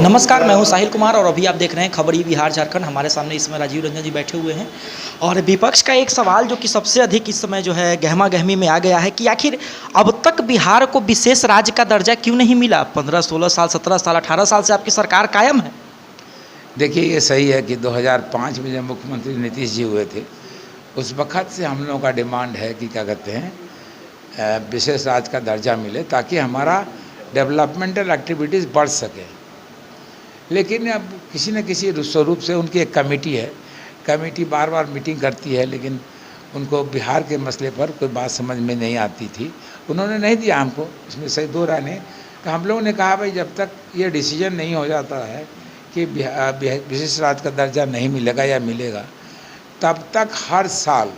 नमस्कार, मैं हूं साहिल कुमार और अभी आप देख रहे हैं खबर ई बिहार झारखंड। हमारे सामने इस समय राजीव रंजन जी बैठे हुए हैं और विपक्ष का एक सवाल जो कि सबसे अधिक इस समय जो है गहमा गहमी में आ गया है कि आखिर अब तक बिहार को विशेष राज्य का दर्जा क्यों नहीं मिला। 15-16 साल, 17 साल, 18 साल से आपकी सरकार कायम है। देखिए, ये सही है कि 2005 में जब मुख्यमंत्री नीतीश जी हुए थे उस वक़्त से हम लोगों का डिमांड है कि क्या कहते हैं विशेष राज्य का दर्जा मिले ताकि हमारा डेवलपमेंटल एक्टिविटीज़ बढ़ सके। लेकिन अब किसी न किसी स्वरूप से उनकी एक कमेटी है, कमेटी बार बार मीटिंग करती है लेकिन उनको बिहार के मसले पर कोई बात समझ में नहीं आती थी। उन्होंने नहीं दिया हमको, इसमें सही दो राय नहीं। तो हम लोगों ने कहा भाई जब तक ये डिसीजन नहीं हो जाता है कि विशेष राज्य का दर्जा नहीं मिलेगा या मिलेगा, तब तक हर साल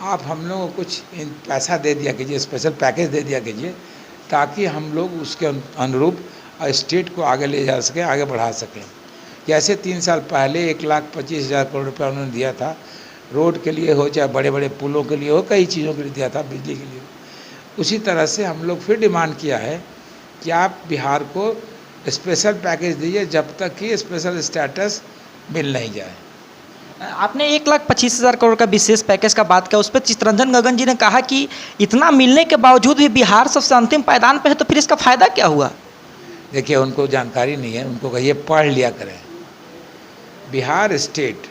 आप हम लोगों को कुछ पैसा दे दिया कीजिए, स्पेशल पैकेज दे दिया कीजिए ताकि हम लोग उसके अनुरूप स्टेट को आगे ले जा सकें, आगे बढ़ा सकें। जैसे 3 साल पहले 1,25,000 करोड़ रुपया उन्होंने दिया था, रोड के लिए हो चाहे बड़े बड़े पुलों के लिए हो, कई चीज़ों के लिए दिया था, बिजली के लिए। उसी तरह से हम लोग फिर डिमांड किया है कि आप बिहार को स्पेशल पैकेज दीजिए जब तक कि स्पेशल स्टेटस मिल नहीं जाए। आपने 1,25,000 करोड़ का विशेष पैकेज का बात किया, उस पर चित्तरंजन गगन जी ने कहा कि इतना मिलने के बावजूद भी बिहार सबसे अंतिम पायदान पे है, तो फिर इसका फ़ायदा क्या हुआ। देखिए, उनको जानकारी नहीं है, उनको कहिए पढ़ लिया करें। बिहार स्टेट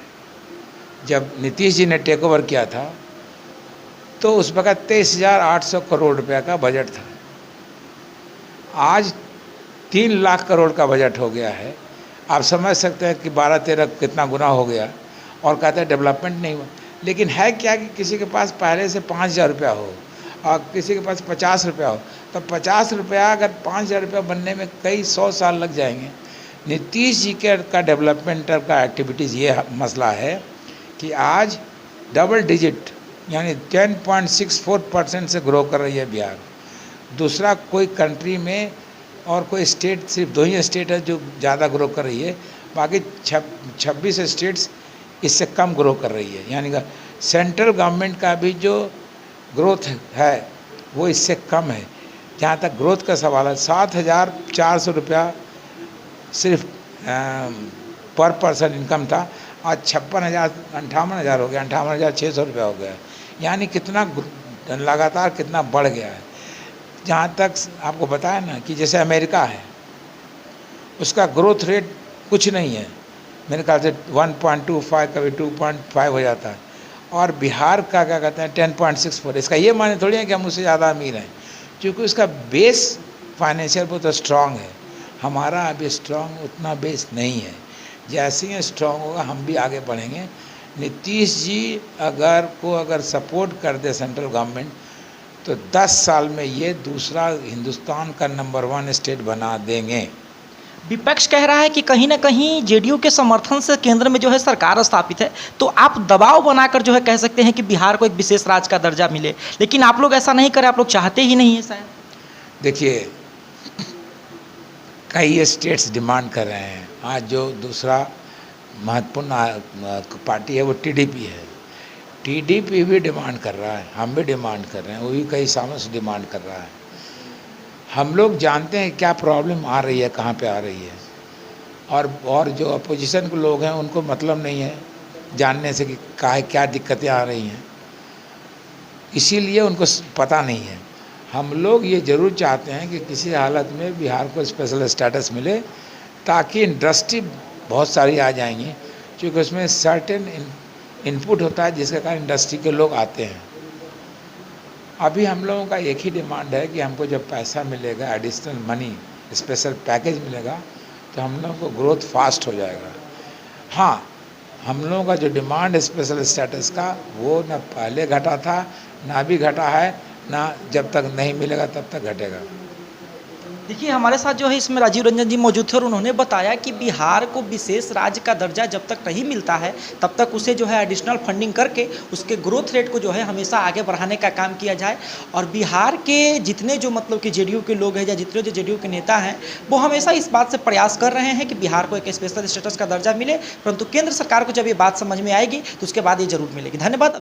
जब नीतीश जी ने टेक ओवर किया था तो उस वक़्त 23,800 करोड़ रुपया का बजट था। आज 3 लाख करोड़ का बजट हो गया है। आप समझ सकते हैं कि 12-13 कितना गुना हो गया। और कहते हैं डेवलपमेंट नहीं हुआ। लेकिन है क्या कि किसी के पास पहले से 5,000 रुपया हो और किसी के पास 50 रुपया हो, तो 50 रुपया अगर 5,000 रुपया बनने में कई 100 साल लग जाएंगे। नीतीश जी का डेवलपमेंटल का एक्टिविटीज़ ये मसला है कि आज डबल डिजिट यानी 10.64% से ग्रो कर रही है बिहार। दूसरा कोई कंट्री में और कोई स्टेट, सिर्फ 2 ही स्टेट है जो ज़्यादा ग्रो कर रही है, बाकी 26 स्टेट्स इससे कम ग्रो कर रही है। यानी कि सेंट्रल गवर्नमेंट का भी जो ग्रोथ है वो इससे कम है। जहाँ तक ग्रोथ का सवाल है, 7,400 रुपया सिर्फ पर पर्सन इनकम था, आज 58,000 हो गया, 58,600 रुपया हो गया। यानी कितना लगातार कितना बढ़ गया है। जहाँ तक आपको बताया ना कि जैसे अमेरिका है, उसका ग्रोथ रेट कुछ नहीं है, मेरे ख्याल से 1.25 कभी 2.5 हो जाता है। और बिहार का क्या कहते हैं 10.64। इसका ये माने थोड़ी है कि हम उससे ज़्यादा अमीर हैं, क्योंकि उसका बेस फाइनेंशियल बहुत स्ट्रांग है। हमारा अभी स्ट्रांग उतना बेस नहीं है। जैसे ही स्ट्रांग होगा हम भी आगे बढ़ेंगे। नीतीश जी अगर सपोर्ट कर दे सेंट्रल गवर्नमेंट, तो 10 साल में ये दूसरा हिंदुस्तान का नंबर 1 स्टेट बना देंगे। विपक्ष कह रहा है कि कहीं ना कहीं जेडीयू के समर्थन से केंद्र में जो है सरकार स्थापित है, तो आप दबाव बनाकर जो है कह सकते हैं कि बिहार को एक विशेष राज्य का दर्जा मिले, लेकिन आप लोग ऐसा नहीं करें, आप लोग चाहते ही नहीं है शायद। देखिए, कई स्टेट्स डिमांड कर रहे हैं। आज जो दूसरा महत्वपूर्ण पार्टी है वो टीडीपी है। टीडीपी भी डिमांड कर रहा है, हम भी डिमांड कर रहे हैं, वो भी कई सालों से डिमांड कर रहा है। हम लोग जानते हैं क्या प्रॉब्लम आ रही है, कहाँ पे आ रही है। और जो अपोजिशन के लोग हैं उनको मतलब नहीं है जानने से कि क्या दिक्कतें आ रही हैं, इसीलिए उनको पता नहीं है। हम लोग ये ज़रूर चाहते हैं कि किसी हालत में बिहार को स्पेशल स्टेटस मिले ताकि इंडस्ट्री बहुत सारी आ जाएंगी, क्योंकि उसमें सर्टेन इनपुट होता है जिसके कारण इंडस्ट्री के लोग आते हैं। अभी हम लोगों का एक ही डिमांड है कि हमको जब पैसा मिलेगा, एडिशनल मनी, स्पेशल पैकेज मिलेगा, तो हम लोगों को ग्रोथ फास्ट हो जाएगा। हाँ, हम लोगों का जो डिमांड स्पेशल स्टेटस का वो ना पहले घटा था, ना भी घटा है, ना जब तक नहीं मिलेगा तब तक घटेगा। देखिए, हमारे साथ जो है इसमें राजीव रंजन जी मौजूद थे और उन्होंने बताया कि बिहार को विशेष राज्य का दर्जा जब तक नहीं मिलता है तब तक उसे जो है एडिशनल फंडिंग करके उसके ग्रोथ रेट को जो है हमेशा आगे बढ़ाने का काम किया जाए। और बिहार के जितने जो मतलब कि जेडीयू के लोग हैं या जितने जो जेडीयू के नेता हैं, वो हमेशा इस बात से प्रयास कर रहे हैं कि बिहार को एक स्पेशल स्टेटस का दर्जा मिले, परंतु केंद्र सरकार को जब ये बात समझ में आएगी तो उसके बाद ये जरूर मिलेगी। धन्यवाद।